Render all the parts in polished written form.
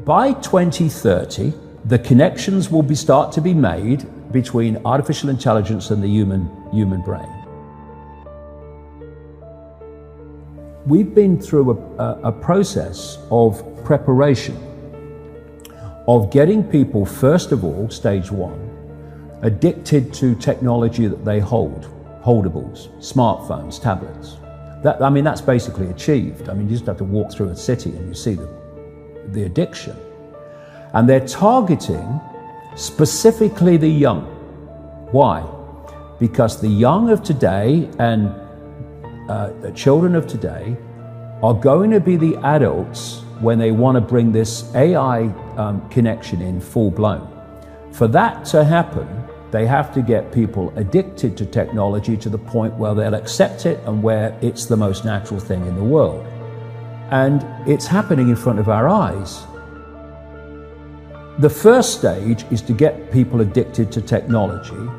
by 2030, the connections will start to be made between artificial intelligence and the human brain. We've been through a process of preparation, of getting people, first of all, stage one, addicted to technology that they hold, holdables, smartphones, tablets. That's basically achieved. You just have to walk through a city and you see the addiction. And they're targeting specifically the young. Why? Because the young of today and the children of today are going to be the adults when they want to bring this AI connection in full blown. For that to happen, they have to get people addicted to technology to the point where they'll accept it and where it's the most natural thing in the world. And it's happening in front of our eyes. The first stage is to get people addicted to technology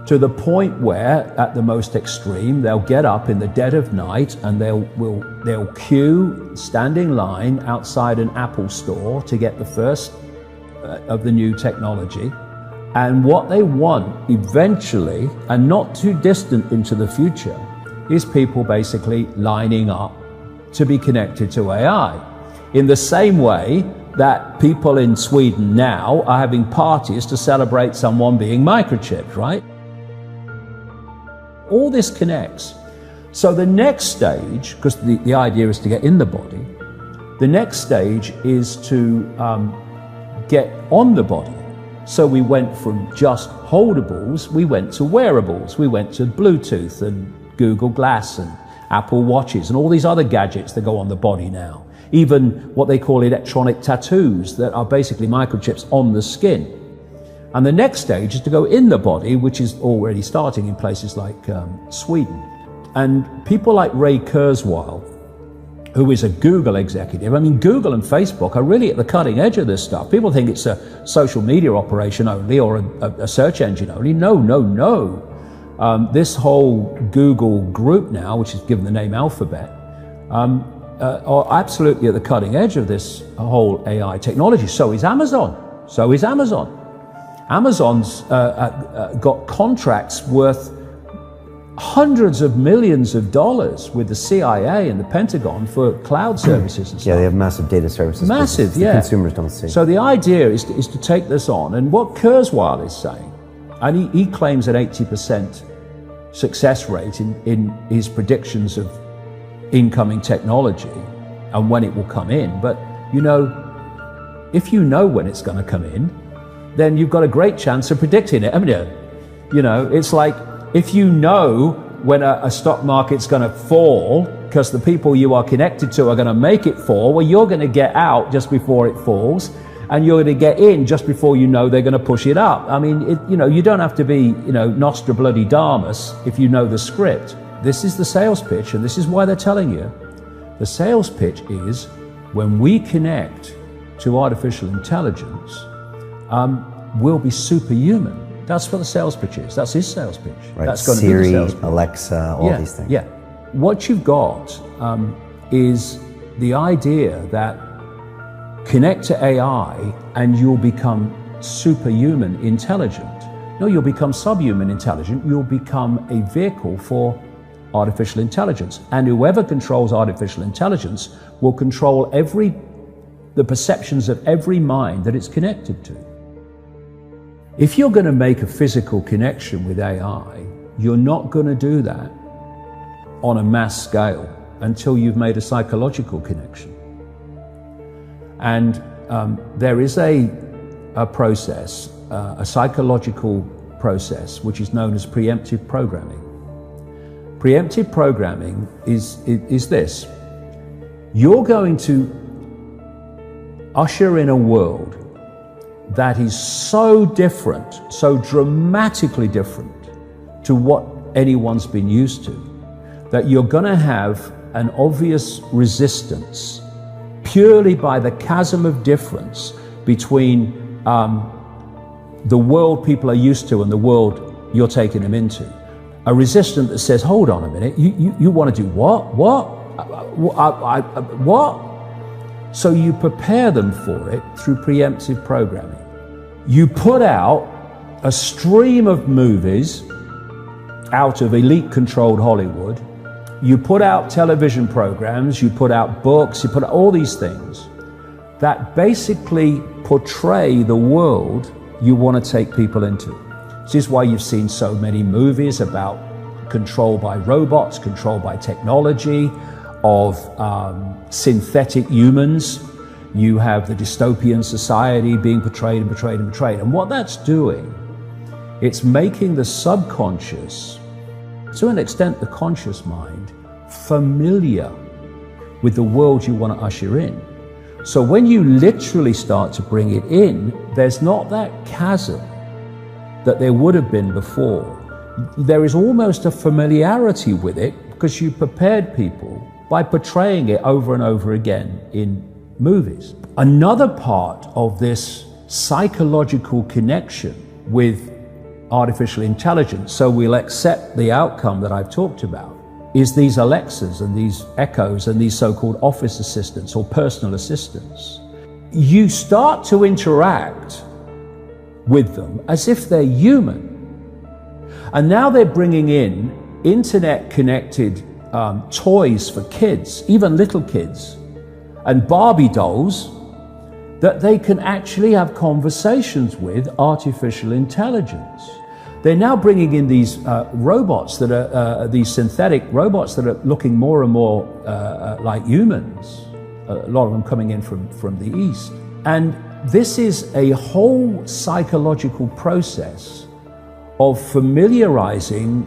to the point where, at the most extreme, they'll get up in the dead of night and they'll queue, stand in line outside an Apple store to get the first of the new technology. And what they want eventually, and not too distant into the future, is people basically lining up to be connected to AI. In the same way that people in Sweden now are having parties to celebrate someone being microchipped, right? All this connects. So the next stage, because the idea is to get in the body, the next stage is to get on the body. So we went from just holdables, we went to wearables, we went to Bluetooth and Google Glass and Apple Watches and all these other gadgets that go on the body now. Even what they call electronic tattoos that are basically microchips on the skin. And the next stage is to go in the body, which is already starting in places like Sweden. And people like Ray Kurzweil, who is a Google executive, Google and Facebook are really at the cutting edge of this stuff. People think it's a social media operation only or a search engine only. No. This whole Google group now, which is given the name Alphabet, are absolutely at the cutting edge of this whole AI technology. So is Amazon. Amazon's got contracts worth hundreds of millions of dollars with the CIA and the Pentagon for cloud services and stuff. Yeah, they have massive data services. Massive, yeah. Consumers don't see. So the idea is to take this on, and what Kurzweil is saying, and he claims an 80% success rate in his predictions of incoming technology and when it will come in. But if you know when it's going to come in, then you've got a great chance of predicting it, haven't you? It's like if you know when a stock market's going to fall because the people you are connected to are going to make it fall, well, you're going to get out just before it falls, and you're going to get in just before you know they're going to push it up. You don't have to be, Nostradamus if you know the script. This is the sales pitch, and this is why they're telling you. The sales pitch is when we connect to artificial intelligence, we'll be superhuman. That's what the sales pitch is. That's his sales pitch. Right. That's going Siri, to be the sales pitch. Alexa, all these things. Yeah. What you've got is the idea that connect to AI and you'll become superhuman intelligent. No, you'll become subhuman intelligent. You'll become a vehicle for artificial intelligence. And whoever controls artificial intelligence will control the perceptions of every mind that it's connected to. If you're going to make a physical connection with AI, you're not going to do that on a mass scale until you've made a psychological connection. And there is a process, a psychological process, which is known as preemptive programming. Preemptive programming is this. You're going to usher in a world that is so different, so dramatically different to what anyone's been used to, that you're going to have an obvious resistance purely by the chasm of difference between the world people are used to and the world you're taking them into. A resistance that says, hold on a minute, you want to do what? What? So you prepare them for it through preemptive programming. You put out a stream of movies out of elite-controlled Hollywood. You put out television programs, you put out books, you put out all these things that basically portray the world you want to take people into. This is why you've seen so many movies about control by robots, control by technology, of synthetic humans. You have the dystopian society being portrayed and portrayed and portrayed. And what that's doing, it's making the subconscious, to an extent the conscious mind, familiar with the world you want to usher in. So when you literally start to bring it in, there's not that chasm that there would have been before. There is almost a familiarity with it because you prepared people by portraying it over and over again in movies. Another part of this psychological connection with artificial intelligence, so we'll accept the outcome that I've talked about, is these Alexas and these Echoes and these so-called office assistants or personal assistants. You start to interact with them as if they're human. And now they're bringing in internet-connected toys for kids, even little kids, and Barbie dolls that they can actually have conversations with artificial intelligence. They're now bringing in these robots that are, these synthetic robots that are looking more and more like humans, a lot of them coming in from the East. And this is a whole psychological process of familiarizing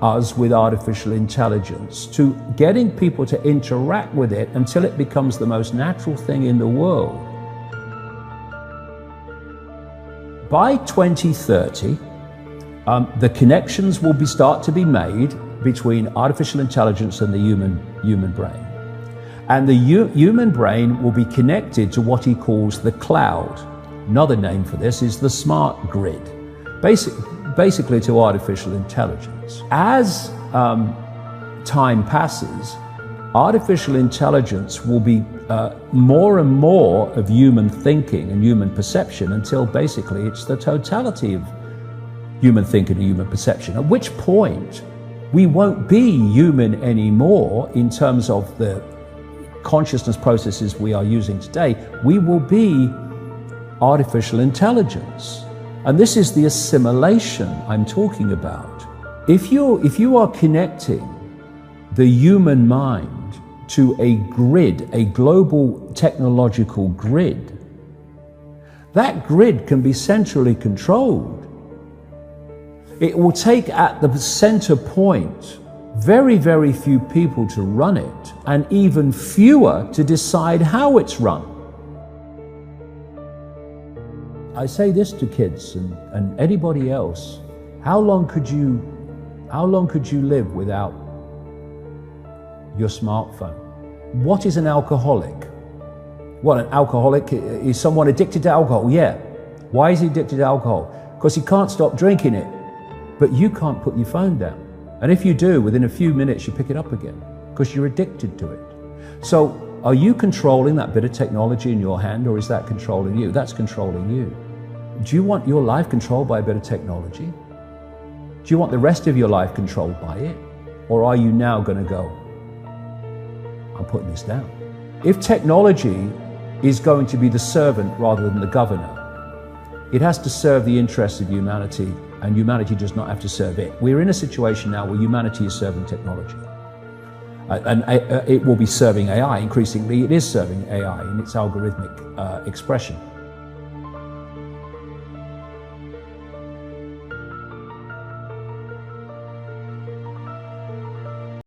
us with artificial intelligence, to getting people to interact with it until it becomes the most natural thing in the world. By 2030, the connections will start to be made between artificial intelligence and the human brain. And the human brain will be connected to what he calls the cloud. Another name for this is the smart grid, basically to artificial intelligence. As time passes, artificial intelligence will be more and more of human thinking and human perception until basically it's the totality of human thinking and human perception, at which point we won't be human anymore in terms of the consciousness processes we are using today. We will be artificial intelligence. And this is the assimilation I'm talking about. If you are connecting the human mind to a grid, a global technological grid, that grid can be centrally controlled. It will take at the center point very, very few people to run it, and even fewer to decide how it's run. I say this to kids and anybody else: how long could you live without your smartphone? What is an alcoholic? What, an alcoholic is someone addicted to alcohol? Yeah. Why is he addicted to alcohol? Because he can't stop drinking it. But you can't put your phone down. And if you do, within a few minutes you pick it up again because you're addicted to it. So are you controlling that bit of technology in your hand, or is that controlling you? That's controlling you. Do you want your life controlled by a bit of technology? Do you want the rest of your life controlled by it? Or are you now going to go, I'm putting this down? If technology is going to be the servant rather than the governor, it has to serve the interests of humanity, and humanity does not have to serve it. We're in a situation now where humanity is serving technology. And it will be serving AI. Increasingly, it is serving AI in its algorithmic expression.